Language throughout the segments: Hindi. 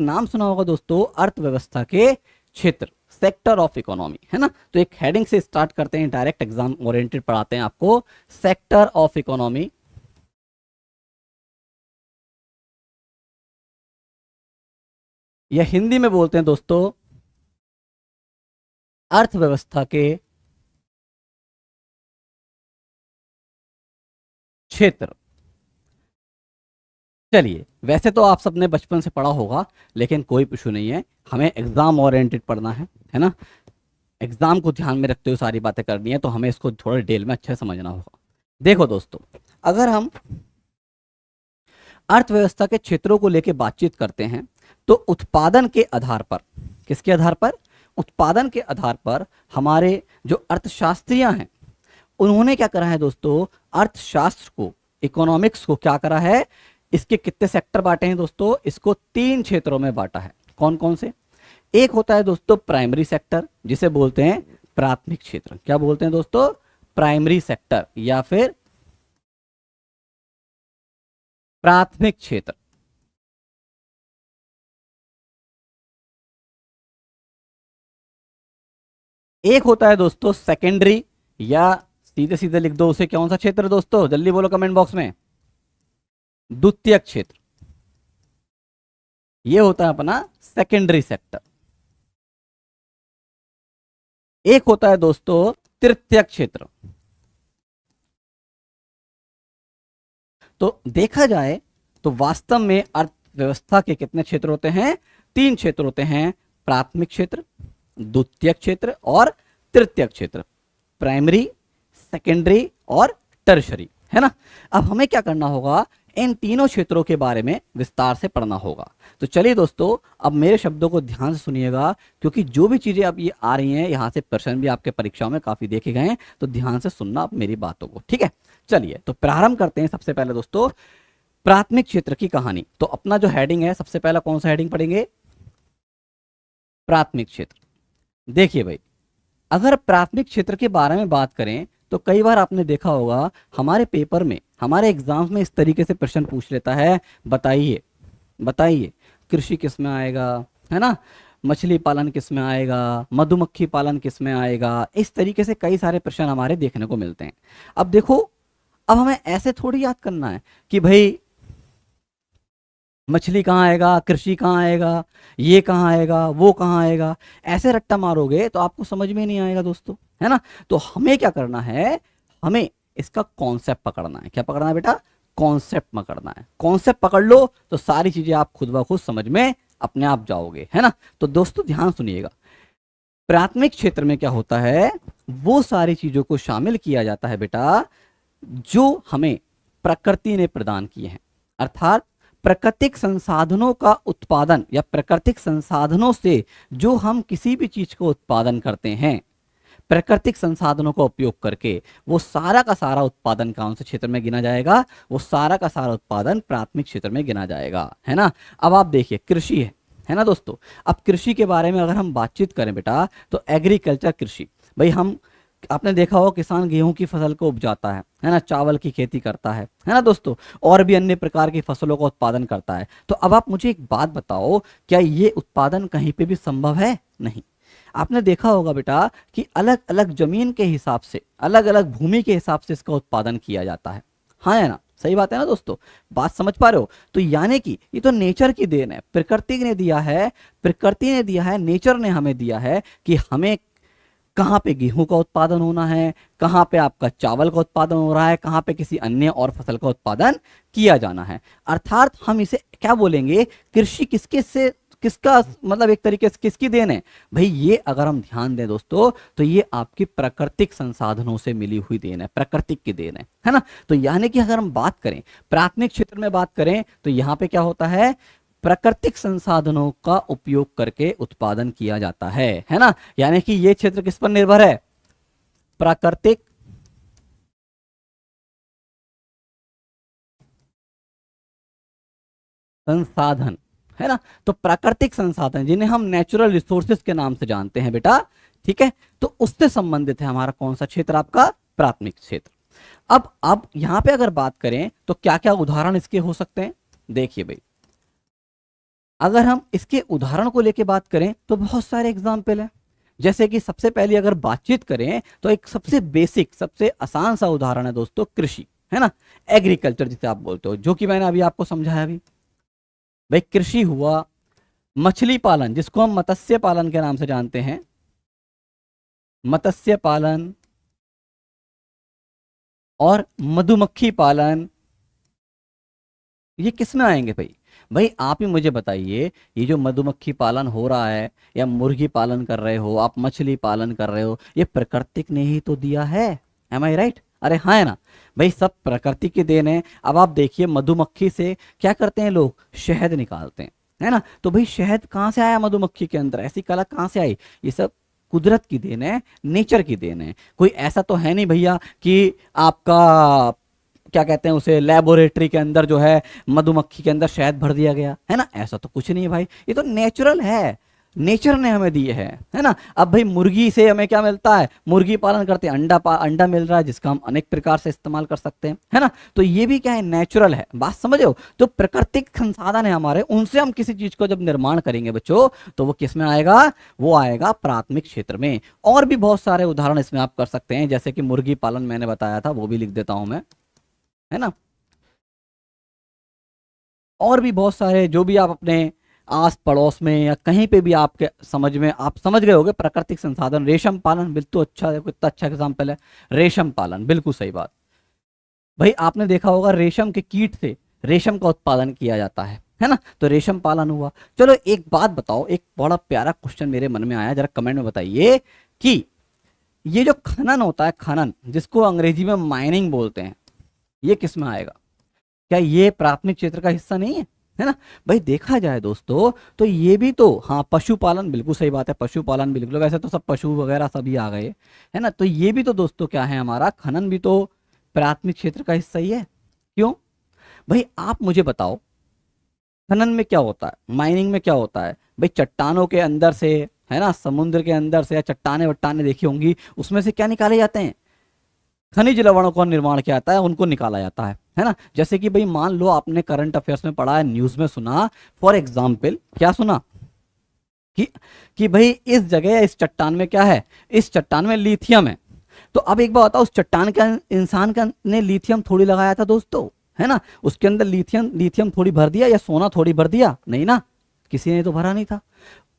नाम सुना होगा दोस्तों, अर्थव्यवस्था के क्षेत्र, सेक्टर ऑफ इकोनॉमी, है ना। तो एक हेडिंग से स्टार्ट करते हैं, डायरेक्ट एग्जाम ओरिएंटेड पढ़ाते हैं आपको, सेक्टर ऑफ इकोनॉमी। या हिंदी में बोलते हैं दोस्तों अर्थव्यवस्था के क्षेत्र। चलिए, वैसे तो आप सबने बचपन से पढ़ा होगा, लेकिन कोई इशू नहीं है, हमें एग्जाम ओरिएंटेड पढ़ना है ना। एग्जाम को ध्यान में रखते हुए सारी बातें करनी है, तो हमें इसको थोड़ा डिटेल में अच्छे से समझना होगा। देखो दोस्तों, अगर हम अर्थव्यवस्था के क्षेत्रों को लेकर बातचीत करते हैं, तो उत्पादन के आधार पर, किसके आधार पर? उत्पादन के आधार पर हमारे जो अर्थशास्त्रियां हैं, उन्होंने क्या करा है दोस्तों, अर्थशास्त्र को, इकोनॉमिक्स को क्या करा है, इसके कितने सेक्टर बांटे हैं दोस्तों, इसको 3 क्षेत्रों में बांटा है। कौन कौन से? एक होता है दोस्तों प्राइमरी सेक्टर, जिसे बोलते हैं प्राथमिक क्षेत्र। क्या बोलते हैं दोस्तों? प्राइमरी सेक्टर या फिर प्राथमिक क्षेत्र। एक होता है दोस्तों सेकेंडरी, या सीधे सीधे लिख दो उसे, कौन सा क्षेत्र दोस्तों, जल्दी बोलो कमेंट बॉक्स में, द्वितीयक क्षेत्र। ये होता है अपना सेकेंडरी सेक्टर। एक होता है दोस्तों तृतीयक क्षेत्र। तो देखा जाए तो वास्तव में अर्थव्यवस्था के कितने क्षेत्र होते हैं? 3 क्षेत्र होते हैं, प्राथमिक क्षेत्र, द्वितीयक क्षेत्र और तृतीयक क्षेत्र, प्राइमरी, सेकेंडरी और टर्शरी, है ना। अब हमें क्या करना होगा, इन तीनों क्षेत्रों के बारे में विस्तार से पढ़ना होगा। तो चलिए दोस्तों, अब मेरे शब्दों को ध्यान से सुनिएगा, क्योंकि जो भी चीजें अब ये आ रही हैं, यहाँ से प्रश्न भी आपके परीक्षाओं में काफी देखे गए हैं, तो ध्यान से सुनना आप मेरी बातों को, ठीक है। चलिए, तो प्रारंभ करते हैं। सबसे पहले दोस्तों प्राथमिक क्षेत्र की कहानी। तो अपना जो हेडिंग है, सबसे पहला कौन सा हेडिंग पढ़ेंगे? प्राथमिक क्षेत्र। देखिए भाई, अगर प्राथमिक क्षेत्र के बारे में बात करें, तो कई बार आपने देखा होगा हमारे पेपर में, हमारे एग्जाम्स में इस तरीके से प्रश्न पूछ लेता है, बताइए बताइए कृषि किस में आएगा, है ना, मछली पालन किस में आएगा, मधुमक्खी पालन किस में आएगा। इस तरीके से कई सारे प्रश्न हमारे देखने को मिलते हैं। अब देखो, अब हमें ऐसे थोड़ी याद करना है कि भाई मछली कहाँ आएगा, कृषि कहाँ आएगा, ये कहाँ आएगा, वो कहाँ आएगा। ऐसे रट्टा मारोगे तो आपको समझ में नहीं आएगा दोस्तों, है ना। तो हमें क्या करना है, हमें इसका कॉन्सेप्ट पकड़ना है। क्या पकड़ना है बेटा? कॉन्सेप्ट पकड़ना है। कॉन्सेप्ट पकड़ लो तो सारी चीजें आप खुद ब खुद समझ में अपने आप जाओगे, है ना। तो दोस्तों ध्यान सुनिएगा, प्राथमिक क्षेत्र में क्या होता है, वो सारी चीजों को शामिल किया जाता है बेटा जो हमें प्रकृति ने प्रदान किए हैं। अर्थात प्राकृतिक संसाधनों का उत्पादन, या प्राकृतिक संसाधनों से जो हम किसी भी चीज को उत्पादन करते हैं, प्राकृतिक संसाधनों का उपयोग करके, वो सारा का सारा उत्पादन कौन से क्षेत्र में गिना जाएगा? वो सारा का सारा उत्पादन प्राथमिक क्षेत्र में गिना जाएगा, है ना। अब आप देखिए, कृषि है ना दोस्तों। अब कृषि के बारे में अगर हम बातचीत करें बेटा, तो एग्रीकल्चर, कृषि, भाई हम, आपने देखा हो किसान गेहूं की फसल को उपजाता है ना, चावल की खेती करता है ना दोस्तों, और भी अन्य प्रकार की फसलों का उत्पादन करता है। तो अब आप मुझे एक बात बताओ, क्या ये उत्पादन कहीं पे भी संभव है? नहीं। आपने देखा होगा बेटा कि अलग अलग जमीन के हिसाब से, अलग अलग भूमि के हिसाब से इसका उत्पादन किया जाता है, हाँ है ना, सही बात है ना दोस्तों, बात समझ पा रहे हो। तो यानी कि ये तो नेचर की देन है, प्रकृति ने दिया है, प्रकृति ने दिया है, नेचर ने हमें दिया है कि हमें कहाँ पे गेहूं का उत्पादन होना है, कहाँ पे आपका चावल का उत्पादन हो रहा है, कहाँ पे किसी अन्य और फसल का उत्पादन किया जाना है। अर्थात हम इसे क्या बोलेंगे, कृषि किसके से, किसका मतलब एक तरीके से किसकी देन है भाई? ये अगर हम ध्यान दें दोस्तों, तो ये आपकी प्राकृतिक संसाधनों से मिली हुई देन है, प्राकृतिक की देन है ना। तो यानी कि अगर हम बात करें प्राथमिक क्षेत्र में बात करें, तो यहाँ पे क्या होता है, प्राकृतिक संसाधनों का उपयोग करके उत्पादन किया जाता है ना। यानी कि ये क्षेत्र किस पर निर्भर है? प्राकृतिक संसाधन, है ना। तो प्राकृतिक संसाधन जिन्हें हम नेचुरल रिसोर्सेज के नाम से जानते हैं बेटा, ठीक है, तो उससे संबंधित है हमारा कौन सा क्षेत्र? आपका प्राथमिक क्षेत्र। अब यहां पे अगर बात करें तो क्या क्या उदाहरण इसके हो सकते हैं? देखिए भाई, अगर हम इसके उदाहरण को लेके बात करें तो बहुत सारे एग्जाम्पल हैं। जैसे कि सबसे पहले अगर बातचीत करें तो एक सबसे बेसिक, सबसे आसान सा उदाहरण है दोस्तों कृषि, है ना, एग्रीकल्चर जिसे आप बोलते हो, जो कि मैंने अभी आपको समझाया। अभी भाई कृषि हुआ, मछली पालन जिसको हम मत्स्य पालन के नाम से जानते हैं, मत्स्य पालन, और मधुमक्खी पालन, ये किस में आएंगे भाई? भाई आप ही मुझे बताइए, ये जो मधुमक्खी पालन हो रहा है, या मुर्गी पालन कर रहे हो, आप मछली पालन कर रहे हो, ये प्रकृति ने ही तो दिया है। एम आई राइट? अरे हाँ है ना भाई, सब प्रकृति की देन है। अब आप देखिए मधुमक्खी से क्या करते हैं लोग, शहद निकालते हैं, है ना। तो भाई शहद कहाँ से आया मधुमक्खी के अंदर, ऐसी कला कहाँ से आई? ये सब कुदरत की देन है, नेचर की देन है। कोई ऐसा तो है नहीं भैया कि आपका क्या कहते हैं उसे, लेबोरेटरी के अंदर जो है मधुमक्खी के अंदर शहद भर दिया गया, है ना। ऐसा तो कुछ नहीं है भाई, ये तो नेचुरल है, नेचर ने हमें दिए है ना। अब भाई मुर्गी से हमें क्या मिलता है, मुर्गी पालन करते हैं, अंडा मिल रहा है जिसका हम अनेक प्रकार से इस्तेमाल कर सकते हैं, है ना। तो ये भी क्या है, नेचुरल है। बात समझ हो? तो प्राकृतिक संसाधन है हमारे, उनसे हम किसी चीज को जब निर्माण करेंगे बच्चों, तो वो किस में आएगा, वो आएगा प्राथमिक क्षेत्र में। और भी बहुत सारे उदाहरण इसमें आप कर सकते हैं, जैसे कि मुर्गी पालन मैंने बताया था, वो भी लिख देता हूं मैं, है ना। और भी बहुत सारे, जो भी आप अपने आस पड़ोस में या कहीं पे भी आपके समझ में, आप समझ गए होंगे। प्राकृतिक संसाधन, रेशम पालन बिल्कुल अच्छा, देखो इतना अच्छा एग्जाम्पल है, रेशम पालन, बिल्कुल सही बात। भाई आपने देखा होगा रेशम के कीट से रेशम का उत्पादन किया जाता है ना। तो रेशम पालन हुआ। चलो एक बात बताओ, एक बड़ा प्यारा क्वेश्चन मेरे मन में आया, जरा कमेंट में बताइए कि ये जो खनन होता है, खनन जिसको अंग्रेजी में माइनिंग बोलते हैं, ये किस में आएगा? क्या ये प्राथमिक क्षेत्र का हिस्सा नहीं है ना। भाई देखा जाए दोस्तों, तो ये भी तो, हाँ पशुपालन, बिल्कुल सही बात है, पशुपालन बिल्कुल, वैसे तो सब पशु वगैरह सभी आ गए, है ना। तो ये भी तो दोस्तों क्या है, हमारा खनन भी तो प्राथमिक क्षेत्र का हिस्सा ही है। क्यों भाई, आप मुझे बताओ, खनन में क्या होता है, माइनिंग में क्या होता है? भाई चट्टानों के अंदर से, है ना, समुद्र के अंदर से, या चट्टाने वट्टाने देखी होंगी, उसमें से क्या निकाले जाते हैं, खनिज लवणों का निर्माण किया जाता है, उनको निकाला जाता है ना। जैसे कि भाई मान लो आपने करंट अफेयर्स में पढ़ा है, न्यूज में सुना, फॉर एग्जाम्पल क्या सुना कि भाई इस जगह, इस चट्टान में क्या है, इस चट्टान में लिथियम है। तो अब एक बात बताओ, उस चट्टान का इंसान का ने लिथियम थोड़ी लगाया था दोस्तों, है ना। उसके अंदर लिथियम थोड़ी भर दिया, या सोना थोड़ी भर दिया, नहीं ना, किसी ने तो भरा नहीं था।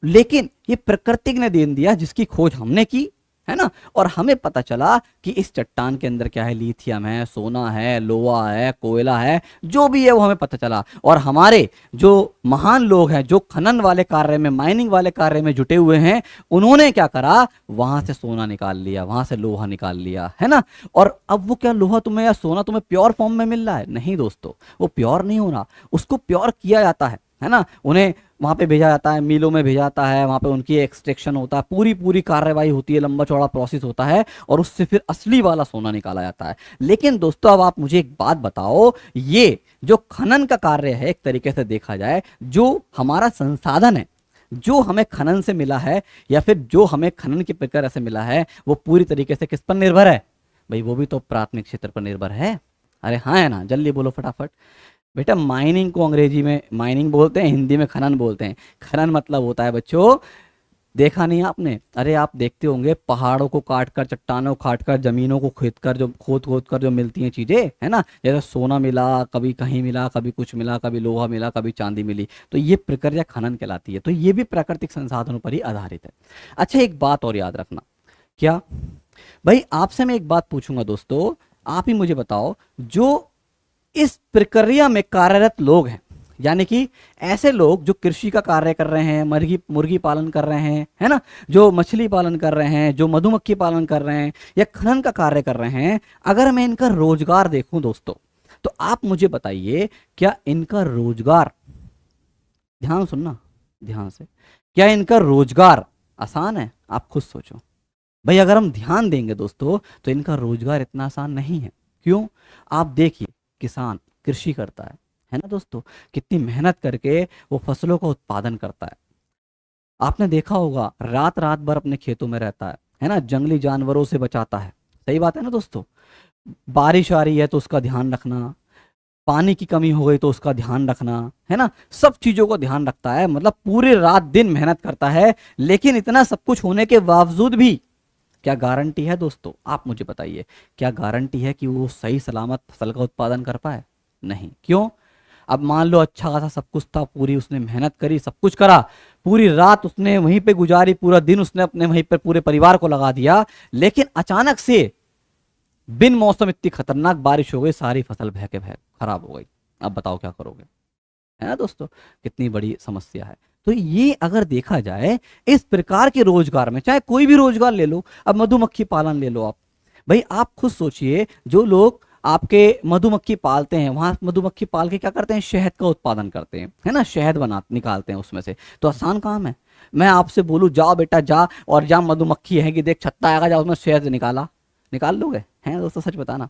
लेकिन ये प्रकृति ने देन दिया, जिसकी खोज हमने की, है ना। और हमें पता चला कि इस चट्टान के अंदर क्या है, लिथियम है, सोना है, लोहा है, कोयला है, जो भी है वो हमें पता चला। और हमारे जो महान लोग हैं, जो खनन वाले कार्य में, माइनिंग वाले कार्य में जुटे हुए हैं, उन्होंने क्या करा, वहां से सोना निकाल लिया, वहां से लोहा निकाल लिया, है ना। और अब वो क्या, लोहा तुम्हें या सोना तुम्हें प्योर फॉर्म में मिल रहा है? नहीं दोस्तों, वो प्योर नहीं होना, उसको प्योर किया जाता है ना। उन्हें वहां पे भेजा जाता है, मिलों में भेजा जाता है, वहां पे उनकी एक्सट्रैक्शन होता है, पूरी पूरी कार्रवाई होती है, लंबा चौड़ा प्रोसेस होता है, और उससे फिर असली वाला सोना निकाला जाता है। लेकिन दोस्तों अब आप मुझे एक बात बताओ, ये जो खनन का कार्य है, एक तरीके से देखा जाए, जो हमारा संसाधन है, जो हमें खनन से मिला है, या फिर जो हमें खनन की प्रक्रिया से मिला है, वो पूरी तरीके से किस पर निर्भर है भाई? वो भी तो प्राथमिक क्षेत्र पर निर्भर है। अरे हाँ है ना, जल्दी बोलो फटाफट। बेटा माइनिंग को अंग्रेजी में माइनिंग बोलते हैं, हिंदी में खनन बोलते हैं। खनन मतलब होता है बच्चों, देखा नहीं आपने, अरे आप देखते होंगे पहाड़ों को काट कर, चट्टानों को काट कर, जमीनों को खोद कर, जो खोद कर जो मिलती हैं चीजें, है ना, जैसे सोना मिला, कभी कहीं मिला, कभी कुछ मिला, कभी लोहा मिला, कभी चांदी मिली, तो ये प्रक्रिया खनन कहलाती है। तो ये भी प्राकृतिक संसाधनों पर ही आधारित है। अच्छा एक बात और याद रखना, क्या भाई, आपसे मैं एक बात पूछूंगा दोस्तों, आप ही मुझे बताओ, जो इस प्रक्रिया में कार्यरत लोग हैं, यानी कि ऐसे लोग जो कृषि का कार्य कर रहे हैं, मुर्गी पालन कर रहे हैं, है ना, जो मछली पालन कर रहे हैं, जो मधुमक्खी पालन कर रहे हैं, या खनन का कार्य कर रहे हैं, अगर मैं इनका रोजगार देखूं दोस्तों, तो आप मुझे बताइए, क्या इनका रोजगार, ध्यान सुनना ध्यान से, क्या इनका रोजगार आसान है? आप खुद सोचो भाई, अगर हम ध्यान देंगे दोस्तों, तो इनका रोजगार इतना आसान नहीं है। क्यों? आप देखिए, किसान कृषि करता है ना दोस्तों, कितनी मेहनत करके वो फसलों का उत्पादन करता है। आपने देखा होगा, रात रात भर अपने खेतों में रहता है ना, जंगली जानवरों से बचाता है। सही बात है ना दोस्तों। बारिश आ रही है तो उसका ध्यान रखना, पानी की कमी हो गई तो उसका ध्यान रखना, है ना, सब चीजों को ध्यान रखता है, मतलब पूरी रात दिन मेहनत करता है। लेकिन इतना सब कुछ होने के बावजूद भी क्या गारंटी है दोस्तों, आप मुझे बताइए, क्या गारंटी है कि वो सही सलामत फसल का उत्पादन कर पाए? नहीं। क्यों? अब मान लो अच्छा खासा सब कुछ था, पूरी उसने मेहनत करी, सब कुछ करा, पूरी रात उसने वहीं पे गुजारी, पूरा दिन उसने अपने वहीं पर पूरे परिवार को लगा दिया, लेकिन अचानक से बिन मौसम इतनी खतरनाक बारिश हो गई, सारी फसल बह के बह खराब हो गई। अब बताओ क्या करोगे? है ना दोस्तों, कितनी बड़ी समस्या है। तो ये अगर देखा जाए इस प्रकार के रोजगार में, चाहे कोई भी रोजगार ले लो, अब मधुमक्खी पालन ले लो आप, भाई आप खुद सोचिए, जो लोग आपके मधुमक्खी पालते हैं, वहां मधुमक्खी पाल के क्या करते हैं, शहद का उत्पादन करते हैं, है ना, शहद बना निकालते हैं उसमें से, तो आसान काम है। मैं आपसे बोलूं जाओ बेटा जा, और जहां मधुमक्खी है कि देख छत्ता आएगा, जाओ उसमें शहद निकाला, निकाल लोगे? हैं दोस्तों, सच बताना,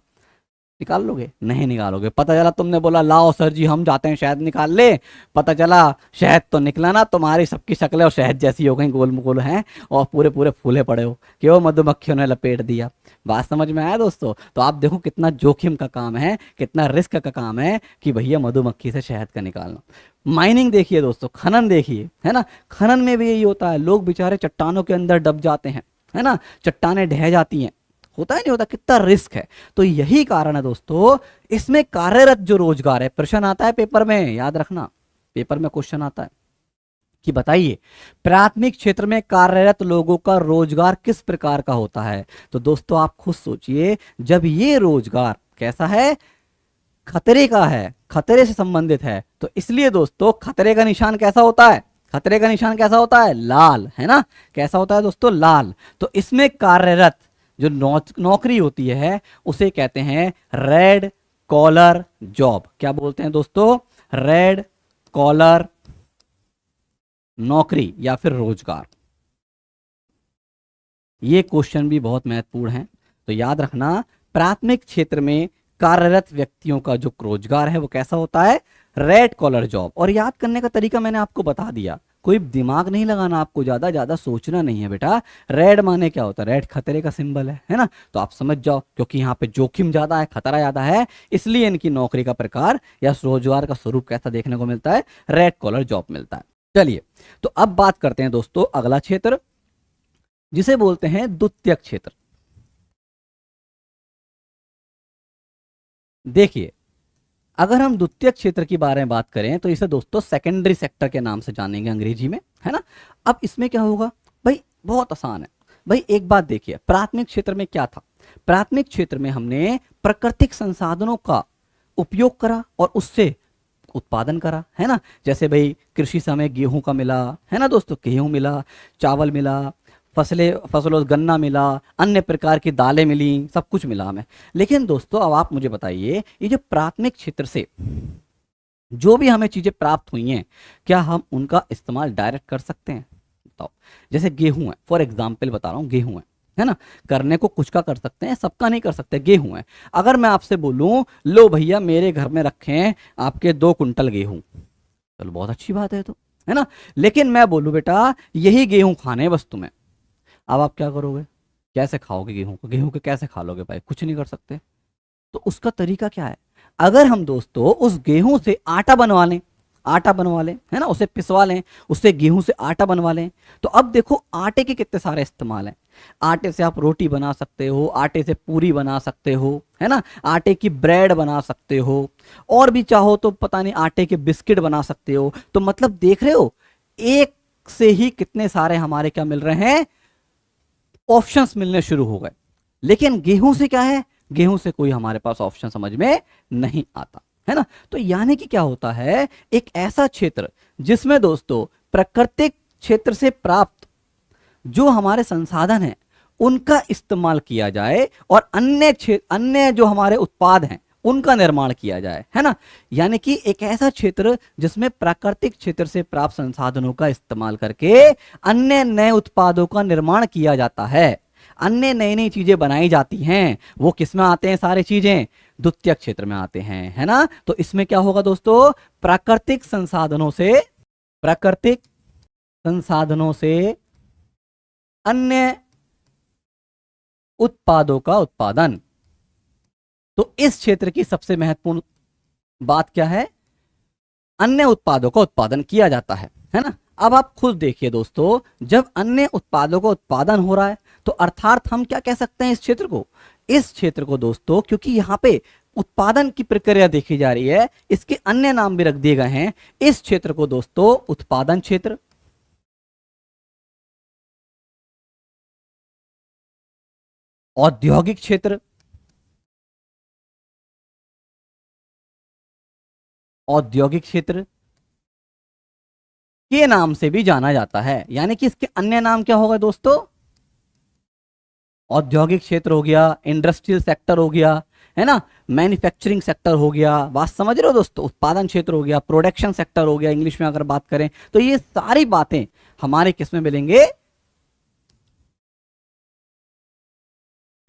निकाल लोगे? नहीं निकालोगे। पता चला तुमने बोला लाओ सर जी हम जाते हैं शहद निकाल ले, पता चला शहद तो निकला ना, तुम्हारी सबकी शक्लें और शहद जैसी हो गई, गोल गोल हैं, और पूरे पूरे फूले पड़े हो, क्यों? मधुमक्खियों ने लपेट दिया। बात समझ में आया दोस्तों? तो आप देखो कितना जोखिम का काम है, कितना रिस्क का काम है कि भैया मधुमक्खी से शहद का निकालना। माइनिंग देखिए दोस्तों, खनन देखिए, है ना, खनन में भी यही होता है, लोग बेचारे चट्टानों के अंदर दब जाते हैं, है ना, चट्टानें ढह जाती हैं, होता है नहीं होता, कितना रिस्क है। तो यही कारण है दोस्तों, इसमें कार्यरत जो रोजगार है, प्रश्न आता है पेपर में, याद रखना, पेपर में क्वेश्चन आता है कि बताइए प्राथमिक क्षेत्र में कार्यरत लोगों का रोजगार किस प्रकार का होता है। तो दोस्तों आप खुद सोचिए, जब ये रोजगार कैसा है, खतरे का है, खतरे से संबंधित है, तो इसलिए दोस्तों खतरे का निशान कैसा होता है, खतरे का निशान कैसा होता है, लाल, है ना, कैसा होता है दोस्तों, लाल। तो इसमें कार्यरत जो नौकरी होती है उसे कहते हैं रेड कॉलर जॉब। क्या बोलते हैं दोस्तों? रेड कॉलर नौकरी या फिर रोजगार। ये क्वेश्चन भी बहुत महत्वपूर्ण है, तो याद रखना, प्राथमिक क्षेत्र में कार्यरत व्यक्तियों का जो रोजगार है वो कैसा होता है, रेड कॉलर जॉब। और याद करने का तरीका मैंने आपको बता दिया, कोई दिमाग नहीं लगाना, आपको ज्यादा ज्यादा सोचना नहीं है बेटा। रेड माने क्या होता है, रेड खतरे का सिंबल है ना, तो आप समझ जाओ, क्योंकि यहाँ पे जोखिम ज्यादा है, खतरा ज्यादा है, इसलिए इनकी नौकरी का प्रकार या रोजगार का स्वरूप कैसा देखने को मिलता है, रेड कॉलर जॉब मिलता है। चलिए, तो अब बात करते हैं दोस्तों अगला क्षेत्र, जिसे बोलते हैं द्वितीयक क्षेत्र। देखिए, अगर हम द्वितीयक क्षेत्र के बारे में बात करें तो इसे दोस्तों सेकेंडरी सेक्टर के नाम से जानेंगे अंग्रेजी में, है ना। अब इसमें क्या होगा भाई, बहुत आसान है भाई। एक बात देखिए, प्राथमिक क्षेत्र में क्या था, प्राथमिक क्षेत्र में हमने प्राकृतिक संसाधनों का उपयोग करा और उससे उत्पादन करा, है ना। जैसे भाई कृषि से हमें गेहूं का मिला, है ना दोस्तों, गेहूं मिला, चावल मिला, फसलों गन्ना मिला, अन्य प्रकार की दालें मिली, सब कुछ मिला हमें। लेकिन दोस्तों अब आप मुझे बताइए, ये जो प्राथमिक क्षेत्र से जो भी हमें चीजें प्राप्त हुई हैं, क्या हम उनका इस्तेमाल डायरेक्ट कर सकते हैं? बताओ। जैसे गेहूं है, फॉर एग्जाम्पल बता रहा हूं, गेहूं है ना, करने को कुछ का कर सकते हैं, सबका नहीं कर सकते। गेहूं है, अगर मैं आपसे बोलूं लो भैया मेरे घर में रखे हैं आपके 2 कुंटल गेहूं, चलो बहुत अच्छी बात है, तो है ना। लेकिन मैं बोलूं बेटा यही गेहूं खाने बस तुम्हें, अब आप क्या करोगे, कैसे खाओगे गेहूं को, गेहूं के कैसे खा लोगे भाई, कुछ नहीं कर सकते। तो उसका तरीका क्या है, अगर हम दोस्तों उस गेहूं से आटा बनवा लें, आटा बनवा लें, है ना, उसे पिसवा लें, उससे गेहूं से आटा बनवा लें, तो अब देखो आटे के कितने सारे इस्तेमाल हैं। आटे से आप रोटी बना सकते हो, आटे से पूरी बना सकते हो, है ना, आटे की ब्रेड बना सकते हो, और भी चाहो तो पता नहीं आटे के बिस्किट बना सकते हो। तो मतलब देख रहे हो, एक से ही कितने सारे हमारे क्या मिल रहे हैं, ऑप्शंस मिलने शुरू हो गए। लेकिन गेहूं से क्या है, गेहूं से कोई हमारे पास ऑप्शन समझ में नहीं आता, है ना। तो यानी कि क्या होता है, एक ऐसा क्षेत्र जिसमें दोस्तों प्राकृतिक क्षेत्र से प्राप्त जो हमारे संसाधन हैं उनका इस्तेमाल किया जाए और अन्य जो हमारे उत्पाद हैं उनका निर्माण किया जाए, है ना। यानी कि एक ऐसा क्षेत्र जिसमें प्राकृतिक क्षेत्र से प्राप्त संसाधनों का इस्तेमाल करके अन्य नए उत्पादों का निर्माण किया जाता है, अन्य नई नई चीजें बनाई जाती हैं। वो किस में आते हैं, सारी चीजें द्वितीयक क्षेत्र में आते हैं, है ना। तो इसमें क्या होगा दोस्तों, प्राकृतिक संसाधनों से अन्य उत्पादों का उत्पादन। तो इस क्षेत्र की सबसे महत्वपूर्ण बात क्या है, अन्य उत्पादों का उत्पादन किया जाता है ना। अब आप खुद देखिए दोस्तों, जब अन्य उत्पादों का उत्पादन हो रहा है तो अर्थात हम क्या कह सकते हैं इस क्षेत्र को दोस्तों, क्योंकि यहाँ पे उत्पादन की प्रक्रिया देखी जा रही है, इसके अन्य नाम भी रख दिए गए हैं। इस क्षेत्र को दोस्तों उत्पादन क्षेत्र, औद्योगिक क्षेत्र, औद्योगिक क्षेत्र के नाम से भी जाना जाता है। यानी कि इसके अन्य नाम क्या होगा दोस्तों, औद्योगिक क्षेत्र हो गया, इंडस्ट्रियल सेक्टर हो गया, है ना, मैन्युफैक्चरिंग सेक्टर हो गया, बात समझ रहे हो दोस्तों, उत्पादन क्षेत्र हो गया, प्रोडक्शन सेक्टर हो गया इंग्लिश में अगर बात करें तो। ये सारी बातें हमारे किस में मिलेंगे,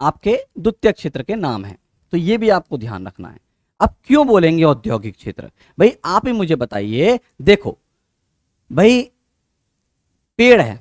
आपके द्वितीय क्षेत्र के नाम है। तो ये भी आपको ध्यान रखना है। अब क्यों बोलेंगे औद्योगिक क्षेत्र, भाई आप ही मुझे बताइए। देखो भाई, पेड़ है,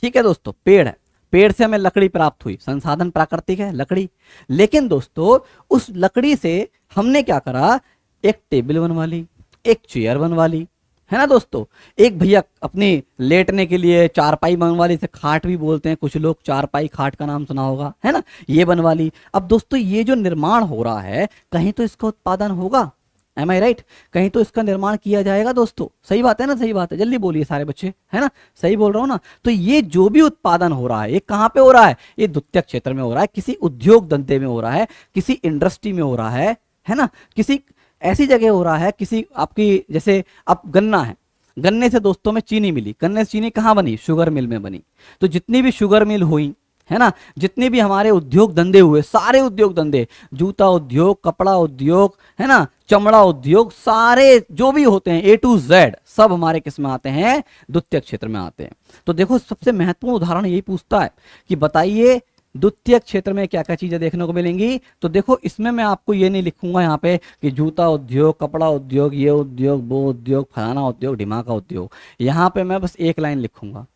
ठीक है दोस्तों, पेड़ है, पेड़ से हमें लकड़ी प्राप्त हुई, संसाधन प्राकृतिक है लकड़ी। लेकिन दोस्तों उस लकड़ी से हमने क्या करा, एक टेबल बनवा ली, एक चेयर बनवा ली, है ना दोस्तों। एक भैया अपनी लेटने के लिए चारपाई बनवा ली, इसे खाट भी बोलते हैं कुछ लोग, चारपाई खाट का नाम सुना होगा, है ना, ये बनवा ली। अब दोस्तों ये जो निर्माण हो रहा है, कहीं तो इसका उत्पादन होगा, एम आई राइट, कहीं तो इसका निर्माण किया जाएगा दोस्तों। सही बात है ना, सही बात है, जल्दी बोलिए सारे बच्चे, है ना, सही बोल रहा हूं ना। तो ये जो भी उत्पादन हो रहा है, ये कहां पे हो रहा है, ये द्वितीयक क्षेत्र में हो रहा है, किसी उद्योग धंधे में हो रहा है, किसी इंडस्ट्री में हो रहा है ना, किसी ऐसी जगह हो रहा है, किसी आपकी, जैसे अब गन्ना है, गन्ने से दोस्तों में चीनी मिली, गन्ने से चीनी कहाँ बनी, शुगर मिल में बनी। तो जितनी भी शुगर मिल हुई, है ना, जितने भी हमारे उद्योग धंधे हुए, सारे उद्योग धंधे, जूता उद्योग, कपड़ा उद्योग, है ना, चमड़ा उद्योग, सारे जो भी होते हैं A to Z, सब हमारे किस में आते हैं, द्वितीय क्षेत्र में आते हैं। तो देखो सबसे महत्वपूर्ण उदाहरण यही पूछता है कि बताइए द्वितीय क्षेत्र में क्या क्या चीजें देखने को मिलेंगी। तो देखो इसमें मैं आपको ये नहीं लिखूंगा यहाँ पे कि जूता उद्योग, कपड़ा उद्योग, ये उद्योग, वो उद्योग, फलाना उद्योग, ढिमाका उद्योग। यहाँ पे मैं बस एक लाइन लिखूंगा,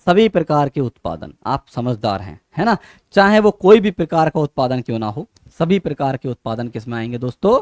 सभी प्रकार के उत्पादन। आप समझदार हैं, है ना, चाहे वो कोई भी प्रकार का उत्पादन क्यों ना हो, सभी प्रकार के उत्पादन किस में आएंगे दोस्तों,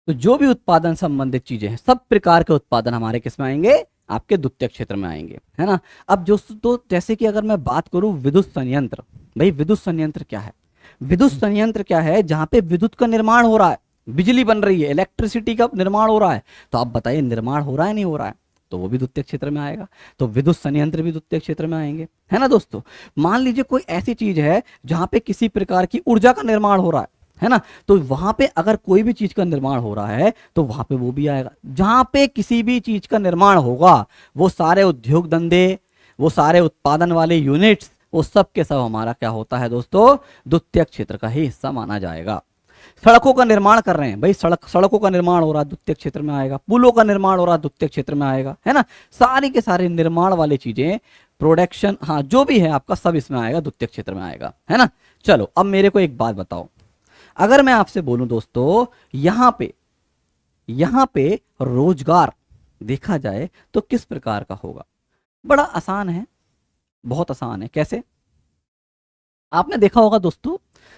तो जो भी उत्पादन संबंधित चीजें हैं, सब प्रकार के उत्पादन हमारे किस में आएंगे, आपके द्वितीय क्षेत्र में आएंगे, है ना। अब जो तो जैसे कि अगर मैं बात करूं विद्युत संयंत्र, भाई विद्युत संयंत्र क्या है, विद्युत संयंत्र क्या है, जहां पे विद्युत का निर्माण हो रहा है, बिजली बन रही है, इलेक्ट्रिसिटी का निर्माण हो रहा है। तो आप बताइए निर्माण हो रहा है नहीं हो रहा है, तो वो भी द्वितीय क्षेत्र में आएगा। तो विद्युत संयंत्र भी द्वितीय क्षेत्र में आएंगे, है ना दोस्तों। मान लीजिए कोई ऐसी चीज है जहां पे किसी प्रकार की ऊर्जा का निर्माण हो रहा है ना, तो वहां पे अगर कोई भी चीज का निर्माण हो रहा है तो वहां पे वो भी आएगा। जहां पे किसी भी चीज का निर्माण होगा, वो सारे उद्योग धंधे, वो सारे उत्पादन वाले यूनिट्स, वो सब के सब हमारा क्या होता है दोस्तों, द्वितीय क्षेत्र का ही हिस्सा माना जाएगा। सड़कों का निर्माण कर रहे हैं भाई, सड़कों का निर्माण हो रहा है, द्वितीय क्षेत्र में आएगा। पुलों का निर्माण हो रहा है, द्वितीय क्षेत्र में आएगा, है ना। सारी के सारे निर्माण वाली चीजें, प्रोडक्शन, हाँ जो भी है आपका, सब इसमें आएगा, द्वितीय क्षेत्र में आएगा, है ना। चलो अब मेरे को एक बात बताओ, अगर मैं आपसे बोलूं दोस्तों, यहां पे रोजगार देखा जाए तो किस प्रकार का होगा। बड़ा आसान है, बहुत आसान है। कैसे, आपने देखा होगा दोस्तों,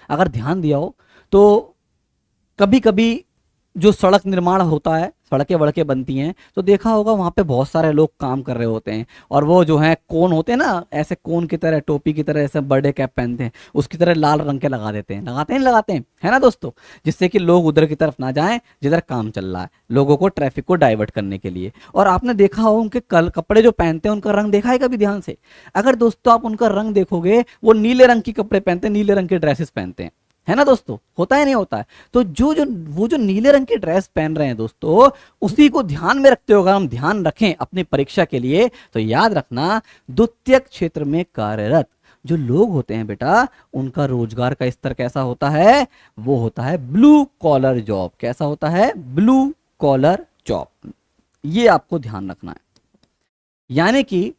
अगर ध्यान दिया हो तो कभी कभी जो सड़क निर्माण होता है, सड़कें वड़कें बनती हैं, तो देखा होगा वहां पे बहुत सारे लोग काम कर रहे होते हैं, और वो जो है कोन होते हैं ना, ऐसे कोन की तरह, टोपी की तरह, ऐसे बर्थडे कैप पहनते हैं, उसकी तरह लाल रंग के लगा देते हैं, लगाते हैं नहीं लगाते हैं, है ना दोस्तों, जिससे कि लोग उधर की तरफ ना जाएं जिधर काम चल रहा है, लोगों को, ट्रैफिक को डाइवर्ट करने के लिए। और आपने देखा हो उनके कपड़े जो पहनते हैं, उनका रंग देखा है कभी ध्यान से, अगर दोस्तों आप उनका रंग देखोगे, वो नीले रंग के कपड़े पहनते हैं, नीले रंग के ड्रेसेस पहनते हैं, है ना दोस्तों, होता है नहीं होता है। तो जो जो वो जो नीले रंग की ड्रेस पहन रहे हैं दोस्तों, उसी को ध्यान में रखते हुए अगर हम ध्यान रखें अपनी परीक्षा के लिए, तो याद रखना द्वितीय क्षेत्र में कार्यरत जो लोग होते हैं बेटा, उनका रोजगार का स्तर कैसा होता है, वो होता है ब्लू कॉलर जॉब। कैसा होता है, ब्लू कॉलर जॉब। ये आपको ध्यान रखना है। यानी कि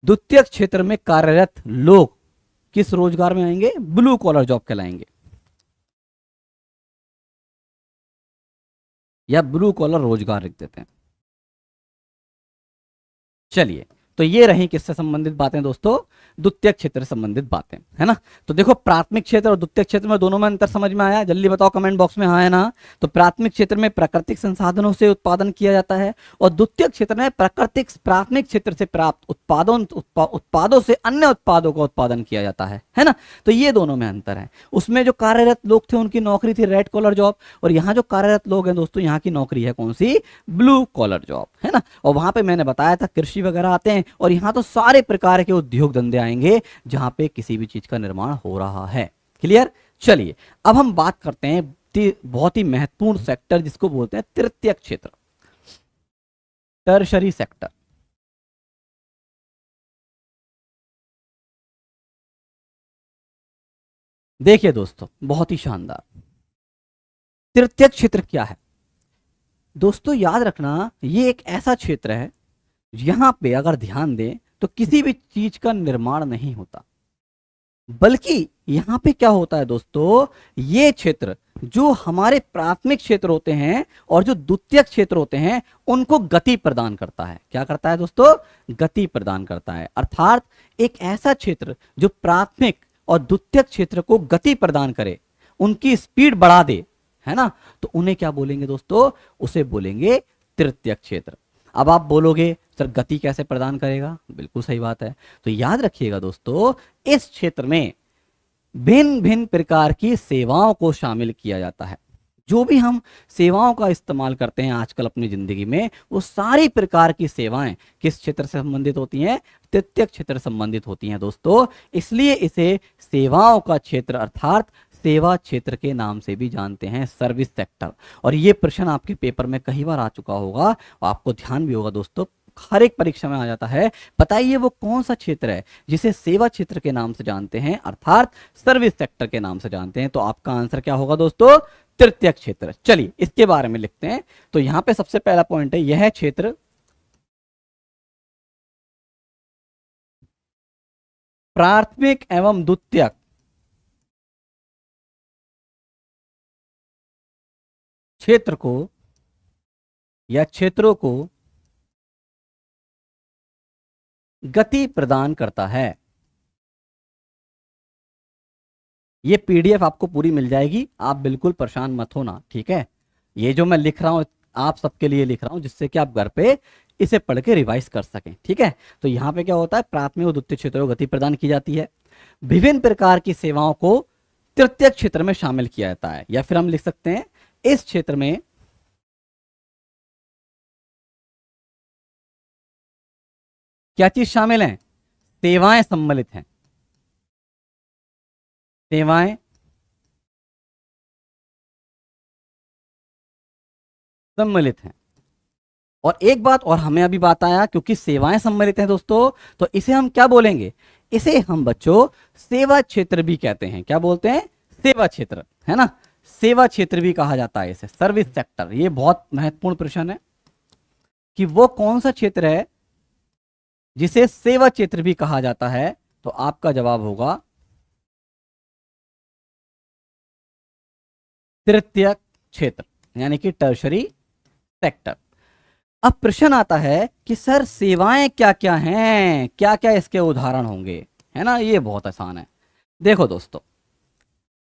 द्वितीय क्षेत्र में कार्यरत लोग किस रोजगार में आएंगे, ब्लू कॉलर जॉब कहलाएंगे, या ब्लू कॉलर रोजगार लिख देते हैं। चलिए, तो ये रही किससे संबंधित बातें दोस्तों, द्वितीयक क्षेत्र से संबंधित बातें, है ना। तो देखो प्राथमिक क्षेत्र और द्वितीयक क्षेत्र में दोनों में अंतर समझ में आया, जल्दी बताओ कमेंट बॉक्स में हाँ है ना। तो प्राथमिक क्षेत्र में प्राकृतिक संसाधनों से उत्पादन किया जाता है और द्वितीयक क्षेत्र में प्राथमिक क्षेत्र से प्राप्त उत्पादों से अन्य उत्पादों का उत्पादन किया जाता है ना। तो ये दोनों में अंतर है। उसमें जो कार्यरत लोग थे उनकी नौकरी थी रेड कॉलर जॉब, और यहाँ जो कार्यरत लोग हैं दोस्तों यहाँ की नौकरी है कौन सी, ब्लू कॉलर जॉब, है ना। और वहां पे मैंने बताया था कृषि वगैरह आते हैं, और यहाँ तो सारे प्रकार के उद्योग धंधे आएंगे जहां पे किसी भी चीज का निर्माण हो रहा है। क्लियर। चलिए अब हम बात करते हैं बहुत ही महत्वपूर्ण सेक्टर जिसको बोलते हैं तृतीयक क्षेत्र, टर्शरी सेक्टर। देखिए दोस्तों बहुत ही शानदार, तृतीयक क्षेत्र क्या है दोस्तों, याद रखना ये एक ऐसा क्षेत्र है यहां पे अगर ध्यान दें तो किसी भी चीज का निर्माण नहीं होता, बल्कि यहां पे क्या होता है दोस्तों, ये क्षेत्र जो हमारे प्राथमिक क्षेत्र होते हैं और जो द्वितीयक क्षेत्र होते हैं उनको गति प्रदान करता है। क्या करता है दोस्तों, गति प्रदान करता है। अर्थात एक ऐसा क्षेत्र जो प्राथमिक और द्वितीयक क्षेत्र को गति प्रदान करे, उनकी स्पीड बढ़ा दे, है ना, तो उन्हें क्या बोलेंगे दोस्तों, उसे बोलेंगे तृतीयक क्षेत्र। अब आप बोलोगे सर गति कैसे प्रदान करेगा, बिल्कुल सही बात है। तो याद रखिएगा दोस्तों इस क्षेत्र में भिन्न भिन्न प्रकार की सेवाओं को शामिल किया जाता है। जो भी हम सेवाओं का इस्तेमाल करते हैं आजकल अपनी जिंदगी में, वो सारी प्रकार की सेवाएं किस क्षेत्र से संबंधित होती हैं, तृतीयक क्षेत्र से संबंधित होती हैं दोस्तों। इसलिए इसे सेवाओं का क्षेत्र अर्थात सेवा क्षेत्र के नाम से भी जानते हैं, सर्विस सेक्टर। और ये प्रश्न आपके पेपर में कई बार आ चुका होगा और आपको ध्यान भी होगा दोस्तों, हर एक परीक्षा में आ जाता है। बताइए वो कौन सा क्षेत्र है जिसे सेवा क्षेत्र के नाम से जानते हैं अर्थात सर्विस सेक्टर के नाम से जानते हैं। तो आपका आंसर क्या होगा दोस्तों, तृतीयक क्षेत्र। चलिए इसके बारे में लिखते हैं। तो यहां पे सबसे पहला पॉइंट है, यह क्षेत्र प्राथमिक एवं द्वितीयक क्षेत्र को या क्षेत्रों को गति प्रदान करता है। ये पीडीएफ आपको पूरी मिल जाएगी, आप बिल्कुल परेशान मत होना, ठीक है। ये जो मैं लिख रहा हूं आप सबके लिए लिख रहा हूं जिससे कि आप घर पे इसे पढ़ के रिवाइज कर सकें, ठीक है। तो यहां पे क्या होता है, प्राथमिक और द्वितीय क्षेत्रों को गति प्रदान की जाती है, विभिन्न प्रकार की सेवाओं को तृतीयक क्षेत्र में शामिल किया जाता है। या फिर हम लिख सकते हैं इस क्षेत्र में क्या चीज शामिल है, सेवाएं सम्मिलित हैं, सेवाएं सम्मिलित हैं। और एक बात और हमें अभी बात आया, क्योंकि सेवाएं सम्मिलित हैं दोस्तों, तो इसे हम क्या बोलेंगे, इसे हम बच्चों सेवा क्षेत्र भी कहते हैं। क्या बोलते हैं, सेवा क्षेत्र, है ना। सेवा क्षेत्र भी कहा जाता है इसे, सर्विस सेक्टर। ये बहुत महत्वपूर्ण प्रश्न है कि वो कौन सा क्षेत्र है जिसे सेवा क्षेत्र भी कहा जाता है। तो आपका जवाब होगा तृतीयक क्षेत्र, यानी कि टर्शरी सेक्टर। अब प्रश्न आता है कि सर सेवाएं क्या क्या हैं, क्या क्या इसके उदाहरण होंगे, है ना। ये बहुत आसान है। देखो दोस्तों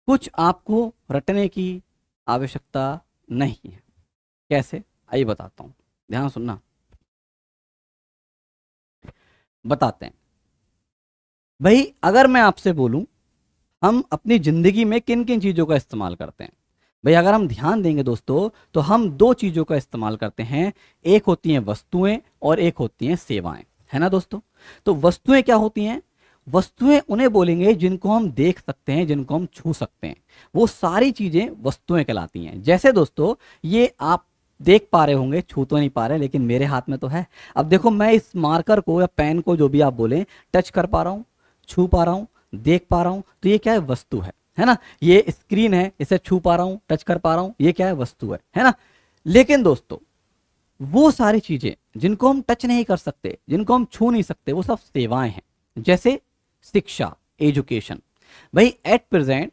कुछ आपको रटने की आवश्यकता नहीं है। कैसे, आइए बताता हूं, ध्यान सुनना, बताते हैं। भाई अगर मैं आपसे बोलूं हम अपनी जिंदगी में किन किन चीजों का इस्तेमाल करते हैं, भाई अगर हम ध्यान देंगे दोस्तों तो हम दो चीजों का इस्तेमाल करते हैं, एक होती हैं वस्तुएं और एक होती हैं सेवाएं, है ना दोस्तों। तो वस्तुएं क्या होती हैं, वस्तुएं उन्हें बोलेंगे जिनको हम देख सकते हैं, जिनको हम छू सकते हैं, वो सारी चीजें वस्तुएं कहलाती हैं। जैसे दोस्तों ये आप देख पा रहे होंगे, छू तो नहीं पा रहे लेकिन मेरे हाथ में तो है। अब देखो मैं इस मार्कर को या पेन को, जो भी आप बोले, टच कर पा रहा हूं, छू पा रहा हूं, देख पा रहा हूं, तो ये क्या है, वस्तु है ना। ये स्क्रीन है, इसे छू पा रहा हूं, टच कर पा रहा हूं, ये क्या है, वस्तु है ना। लेकिन दोस्तों वो सारी चीजें जिनको हम टच नहीं कर सकते, जिनको हम छू नहीं सकते, वो सब सेवाएं हैं। जैसे शिक्षा, एजुकेशन। भाई एट प्रेजेंट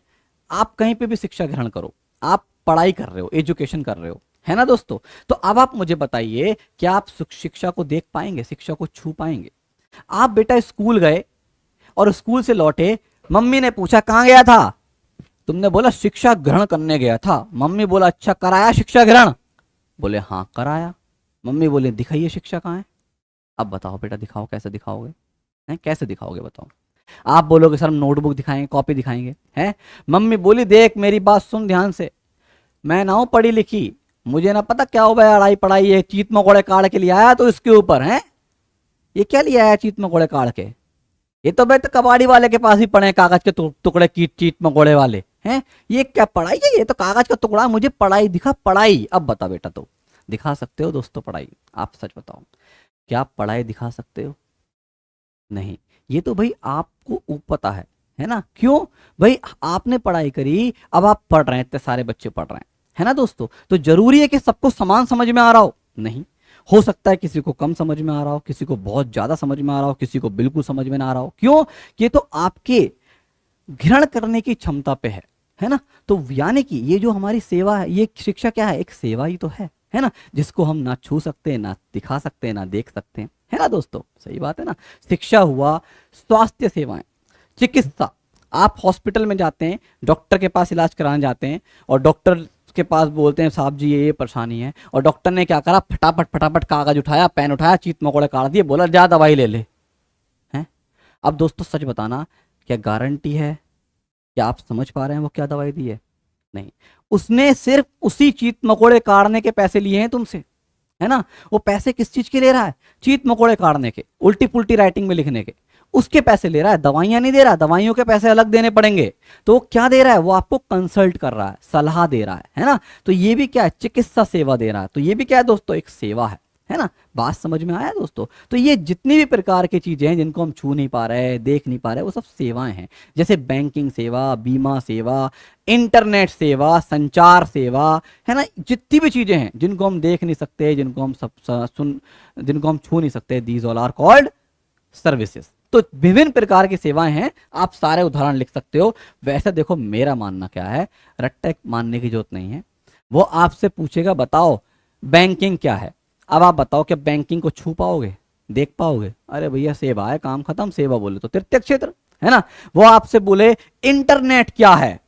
आप कहीं पे भी शिक्षा ग्रहण करो, आप पढ़ाई कर रहे हो, एजुकेशन कर रहे हो, है ना दोस्तों। तो अब आप मुझे बताइए क्या आप शिक्षा को देख पाएंगे, शिक्षा को छू पाएंगे। आप बेटा स्कूल गए और स्कूल से लौटे, मम्मी ने पूछा कहाँ गया था, तुमने बोला शिक्षा ग्रहण करने गया था। मम्मी बोला अच्छा कराया शिक्षा ग्रहण, बोले हाँ कराया। मम्मी बोले दिखाइए शिक्षा कहाँ है। अब बताओ बेटा दिखाओ, कैसे दिखाओगे, हैं कैसे दिखाओगे बताओ। आप बोलोगे सर हम नोटबुक दिखाएंगे, कॉपी दिखाएंगे, हैं। मम्मी बोली देख मेरी बात सुन ध्यान से, मैं ना हूं पढ़ी लिखी, मुझे ना पता क्या हो गया अड़ाई पढ़ाई, ये चीत मकोड़े काट के लिए आया तो इसके ऊपर है, ये क्या लिया आया चीत मकोड़े काट के, ये तो भाई तो कबाड़ी वाले के पास ही पड़े हैं कागज के टुकड़े कीट चीट मकोड़े वाले हैं, ये क्या पढ़ाई है, ये तो कागज का टुकड़ा, मुझे पढ़ाई दिखा पढ़ाई। अब बता बेटा तो दिखा सकते हो दोस्तों पढ़ाई, आप सच बताओ क्या आप पढ़ाई दिखा सकते हो, नहीं। ये तो भाई आपको पता है ना, क्यों भाई आपने पढ़ाई करी, अब आप पढ़ रहे हैं, इतने सारे बच्चे पढ़ रहे हैं, है ना दोस्तों। तो जरूरी है कि सबको समान समझ में आ रहा हो, नहीं। हो सकता है किसी को कम समझ में आ रहा हो, किसी को बहुत ज्यादा समझ में आ रहा हो, किसी को बिल्कुल समझ में ना आ रहा हो, क्यों, ये तो आपके ग्रहण करने की क्षमता पे है ना। तो यानी कि ये जो हमारी सेवा है, ये शिक्षा क्या है, एक सेवा ही तो है ना, जिसको हम ना छू सकते हैं, ना दिखा सकते हैं, ना देख सकते हैं, है ना दोस्तों, सही बात है ना। शिक्षा हुआ, स्वास्थ्य सेवाएं, चिकित्सा, आप हॉस्पिटल में जाते हैं, डॉक्टर के पास इलाज कराने जाते हैं और डॉक्टर के पास बोलते हैं साहब जी ये परेशानी है, और डॉक्टर ने क्या करा, फटाफट फटाफट कागज उठाया, पेन उठाया, चीत मकोड़े काट दिए, बोला जा दवाई ले ले, हैं। अब दोस्तों सच बताना, क्या गारंटी है, क्या आप समझ पा रहे हैं वो क्या दवाई दी है, नहीं। उसने सिर्फ उसी चीत मकोड़े काटने के पैसे लिए हैं तुमसे, है ना। वो पैसे किस चीज के ले रहा है, चीत मकोड़े काटने के, उल्टी पुल्टी राइटिंग में लिखने के, उसके पैसे ले रहा है, दवाइयां नहीं दे रहा, दवाइयों के पैसे अलग देने पड़ेंगे। तो वो क्या दे रहा है, वो आपको कंसल्ट कर रहा है, सलाह दे रहा है ना। तो ये भी क्या है, चिकित्सा सेवा दे रहा है, तो ये भी क्या है दोस्तों, एक सेवा है ना। बात समझ में आया दोस्तों। तो ये जितनी भी प्रकार की चीजें हैं जिनको हम छू नहीं पा रहे, देख नहीं पा रहे, वो सब सेवाएं हैं। जैसे बैंकिंग सेवा, बीमा सेवा, इंटरनेट सेवा, संचार सेवा, है ना। जितनी भी चीजें हैं जिनको हम देख नहीं सकते, जिनको हम जिनको हम छू नहीं सकते, these all are called services. तो विभिन्न प्रकार की सेवाएं हैं, आप सारे उदाहरण लिख सकते हो। वैसे देखो मेरा मानना क्या है, रट्टा मानने की जरूरत नहीं है। वो आपसे पूछेगा बताओ बैंकिंग क्या है, अब आप बताओ क्या बैंकिंग को छू पाओगे, देख पाओगे, अरे भैया सेवा है, काम खत्म, सेवा बोले तो तृतीय क्षेत्र, है ना। वो आपसे बोले इंटरनेट क्या है,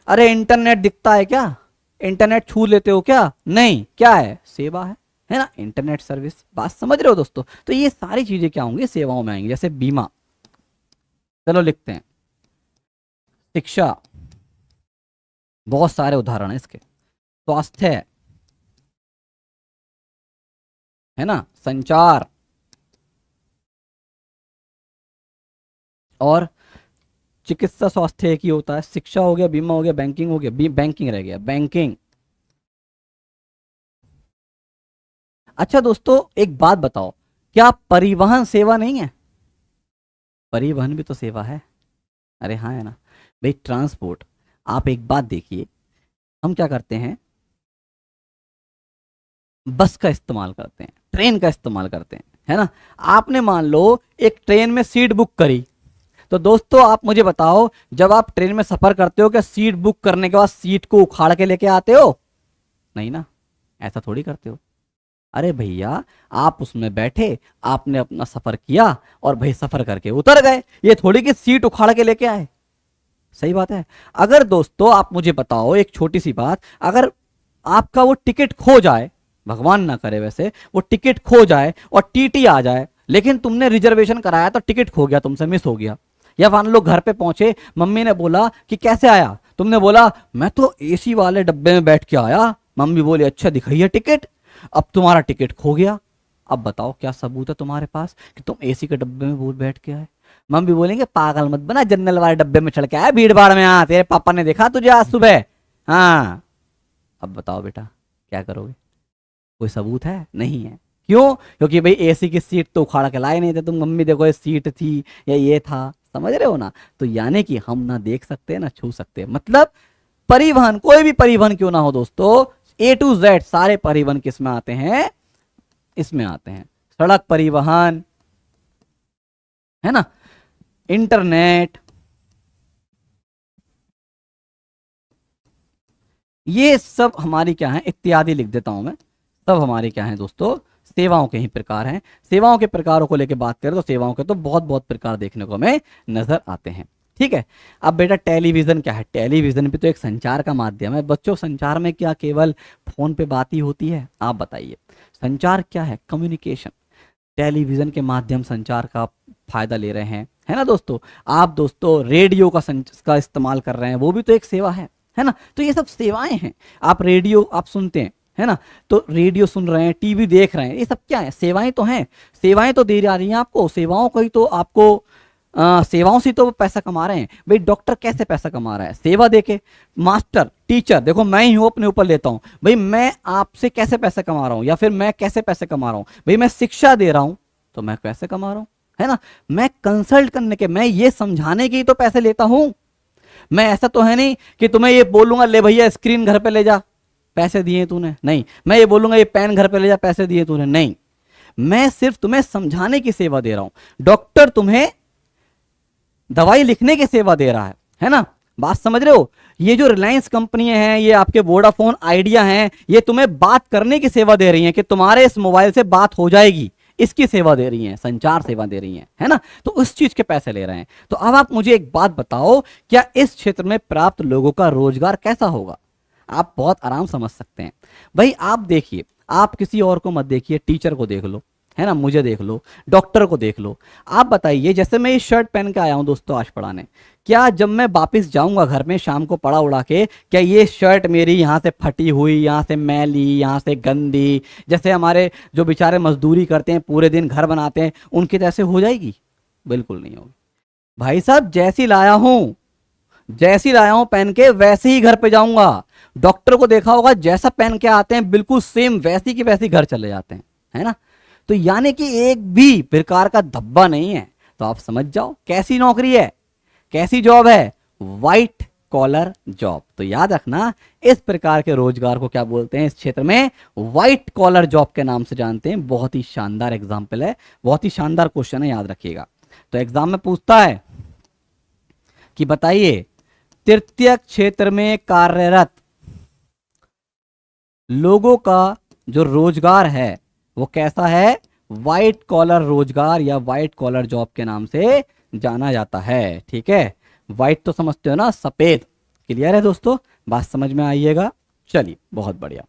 अरे इंटरनेट दिखता है क्या, इंटरनेट छू लेते हो क्या, नहीं, क्या है, सेवा है ना, इंटरनेट सर्विस। बात समझ रहे हो दोस्तों। तो ये सारी चीजें क्या होंगी, सेवाओं में आएंगी। जैसे बीमा, चलो लिखते हैं, शिक्षा, बहुत सारे उदाहरण है इसके, स्वास्थ्य, है ना, संचार, और चिकित्सा स्वास्थ्य एक ही होता है, शिक्षा हो गया, बीमा हो गया, बैंकिंग हो गया, बैंकिंग रह गया, बैंकिंग। अच्छा दोस्तों एक बात बताओ, क्या परिवहन सेवा नहीं है, परिवहन भी तो सेवा है, अरे हाँ है ना भाई, ट्रांसपोर्ट। आप एक बात देखिए, हम क्या करते हैं, बस का इस्तेमाल करते हैं, ट्रेन का इस्तेमाल करते हैं, है ना। आपने मान लो एक ट्रेन में सीट बुक करी, तो दोस्तों आप मुझे बताओ, जब आप ट्रेन में सफर करते हो क्या सीट बुक करने के बाद सीट को उखाड़ के लेके आते हो, नहीं ना, ऐसा थोड़ी करते हो। अरे भैया आप उसमें बैठे, आपने अपना सफर किया और भाई सफर करके उतर गए, ये थोड़ी कि सीट उखाड़ के लेके आए, सही बात है। अगर दोस्तों आप मुझे बताओ एक छोटी सी बात, अगर आपका वो टिकट खो जाए, भगवान ना करे वैसे, वो टिकट खो जाए और टीटी आ जाए, लेकिन तुमने रिजर्वेशन कराया तो टिकट खो गया, तुमसे मिस हो गया, या मान लो घर पे पहुंचे, मम्मी ने बोला कि कैसे आया, तुमने बोला मैं तो एसी वाले डब्बे में बैठ के आया, मम्मी बोली अच्छा दिखाइए टिकट, अब तुम्हारा टिकट खो गया। अब बताओ क्या सबूत है तुम्हारे पास कि तुम एसी के डब्बे में भूल बैठ के आए। मम्मी बोलेंगे पागल मत बना, जनरल वाले डब्बे में चढ़ के आया भीड़ भाड़ में, आ तेरे पापा ने देखा तुझे आज सुबह, हाँ। अब बताओ बेटा क्या करोगे, कोई सबूत है, नहीं है, क्यों, क्योंकि भाई एसी की सीट तो उखाड़ के लाए नहीं थे तुम, मम्मी देखो ये सीट थी या ये था, समझ रहे हो ना। तो यानी कि हम ना देख सकते ना छू सकते, मतलब परिवहन, कोई भी परिवहन क्यों ना हो दोस्तों, ए टू जेड सारे परिवहन किस में आते हैं, इसमें आते हैं, सड़क परिवहन, है ना, इंटरनेट, ये सब हमारी क्या है, इत्यादि लिख देता हूं मैं, सब हमारी क्या है दोस्तों, सेवाओं के ही प्रकार हैं। सेवाओं के प्रकारों को लेकर बात करें तो सेवाओं के तो बहुत बहुत प्रकार देखने को हमें नजर आते हैं। ठीक है, अब बेटा टेलीविजन क्या है? टेलीविजन भी तो एक संचार का माध्यम है बच्चों। संचार में क्या केवल फोन पे बात ही होती है? आप बताइए, संचार क्या है? कम्युनिकेशन। टेलीविजन के माध्यम संचार का फायदा ले रहे हैं, है ना दोस्तों। आप दोस्तों रेडियो का इस्तेमाल कर रहे हैं, वो भी तो एक सेवा है ना। तो ये सब सेवाएं हैं। आप रेडियो आप सुनते हैं, है ना, तो रेडियो सुन रहे हैं, टीवी देख रहे हैं, ये सब क्या है? सेवाएं तो हैं। सेवाएं तो दे जा रही हैं आपको, सेवाओं का ही तो आपको सेवाओं से तो पैसा कमा रहे हैं। भाई डॉक्टर कैसे पैसा कमा रहा है? सेवा देके। मास्टर, टीचर, देखो मैं ही हूं, अपने ऊपर लेता हूं। भाई मैं आपसे कैसे पैसा कमा रहा हूं, या फिर मैं कैसे पैसे कमा रहा हूं? भाई मैं शिक्षा दे रहा हूं तो मैं पैसे कमा रहा हूं, है ना। मैं कंसल्ट करने के, मैं ये समझाने के ही तो पैसे लेता हूं। मैं ऐसा तो है नहीं कि तुम्हें ये बोलूंगा ले भैया स्क्रीन घर पे ले जा, पैसे दिए तूने, नहीं। मैं ये बोलूंगा ये पेन घर पे ले जा, पैसे दिए तूने, नहीं। मैं सिर्फ तुम्हें समझाने की सेवा दे रहा हूं। डॉक्टर तुम्हें दवाई लिखने की सेवा दे रहा है ना। बात समझ रहे हो? ये जो रिलायंस कंपनियां हैं, ये आपके वोडाफोन आइडिया हैं, ये तुम्हें बात करने की सेवा दे रही हैं कि तुम्हारे इस मोबाइल से बात हो जाएगी, इसकी सेवा दे रही हैं, संचार सेवा दे रही हैं, है ना। तो उस चीज के पैसे ले रहे हैं। तो अब आप मुझे एक बात बताओ, क्या इस क्षेत्र में प्राप्त लोगों का रोजगार कैसा होगा? आप बहुत आराम समझ सकते हैं। भाई आप देखिए, आप किसी और को मत देखिए, टीचर को देख लो, है ना, मुझे देख लो, डॉक्टर को देख लो। आप बताइए, जैसे मैं ये शर्ट पहन के आया हूं दोस्तों आज पढ़ाने, क्या जब मैं वापस जाऊंगा घर में शाम को पढ़ा उड़ा के, क्या ये शर्ट मेरी यहाँ से फटी हुई, यहाँ से मैली, यहाँ से गंदी, जैसे हमारे जो बेचारे मजदूरी करते हैं पूरे दिन घर बनाते हैं, उनके जैसे हो जाएगी? बिल्कुल नहीं होगी। भाई साहब जैसी लाया हूं पहन के, वैसे ही घर पे जाऊंगा। डॉक्टर को देखा होगा, जैसा पहन के आते हैं बिल्कुल सेम वैसी की वैसी घर चले जाते हैं, है ना। तो यानी कि एक भी प्रकार का धब्बा नहीं है। तो आप समझ जाओ कैसी नौकरी है, कैसी जॉब है, व्हाइट कॉलर जॉब। तो याद रखना, इस प्रकार के रोजगार को क्या बोलते हैं इस क्षेत्र में? व्हाइट कॉलर जॉब के नाम से जानते हैं। बहुत ही शानदार एग्जाम्पल है, बहुत ही शानदार क्वेश्चन है, याद रखिएगा। तो एग्जाम में पूछता है कि बताइए, तृतीय क्षेत्र में कार्यरत लोगों का जो रोजगार है वो कैसा है? व्हाइट कॉलर रोजगार या व्हाइट कॉलर जॉब के नाम से जाना जाता है। ठीक है, व्हाइट तो समझते हो ना, सफेद। क्लियर है दोस्तों? बात समझ में आइएगा। चलिए, बहुत बढ़िया।